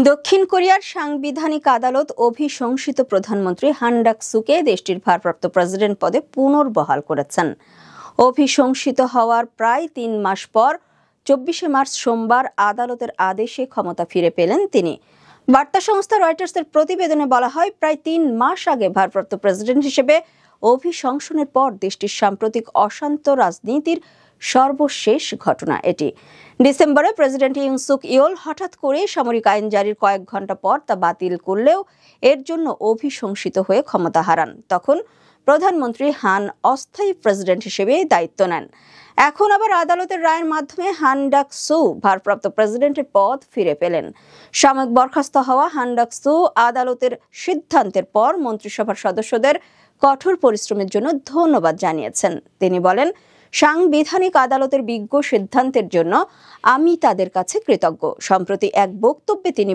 দক্ষিণ কোরিয়ার সাংবিধানিক আদালত অভিশংসিত প্রধানমন্ত্রী হান ডাক-সুকে দেশটির ভারপ্রাপ্ত প্রেসিডেন্ট পদে পুনর্বহাল করেছেন। অভিশংসিত হওয়ার প্রায় ৩ মাস পর ২৪শে মার্চ সোমবার আদালতের আদেশে ক্ষমতা ফিরে পেলেন তিনি। বার্তা সংস্থা রয়টার্সের প্রতিবেদনে বলা হয়, প্রায় ৩ মাস আগে ভারপ্রাপ্ত প্রেসিডেন্ট হিসেবে অভিশংসনের পর দেশটির সাম্প্রতিক অশান্ত রাজনীতির সর্বশেষ ঘটনা এটি। ডিসেম্বরে প্রেসিডেন্ট ইউন সুক ইয়োল হঠাৎ করে সামরিক আইন জারির কয়েক ঘণ্টা পর তা বাতিল করলেও এর জন্য অভিশংসিত হয়ে ক্ষমতা হারান। তখন প্রধানমন্ত্রী হান অস্থায়ী প্রেসিডেন্ট হিসেবে দায়িত্ব নেন। এখন আবার আদালতের রায়ের মাধ্যমে হান ডাক-সু ভারপ্রাপ্ত প্রেসিডেন্টের পদ ফিরে পেলেন। সাময়িক বরখাস্ত হওয়া হান ডাক-সু আদালতের সিদ্ধান্তের পর মন্ত্রিসভার সদস্যদের কঠোর পরিশ্রমের জন্য ধন্যবাদ জানিয়েছেন। তিনি বলেন, সাংবিধানিক আদালতের বিজ্ঞ সিদ্ধান্তের জন্য আমি তাদের কাছে কৃতজ্ঞ। সম্প্রতি এক বক্তব্যে তিনি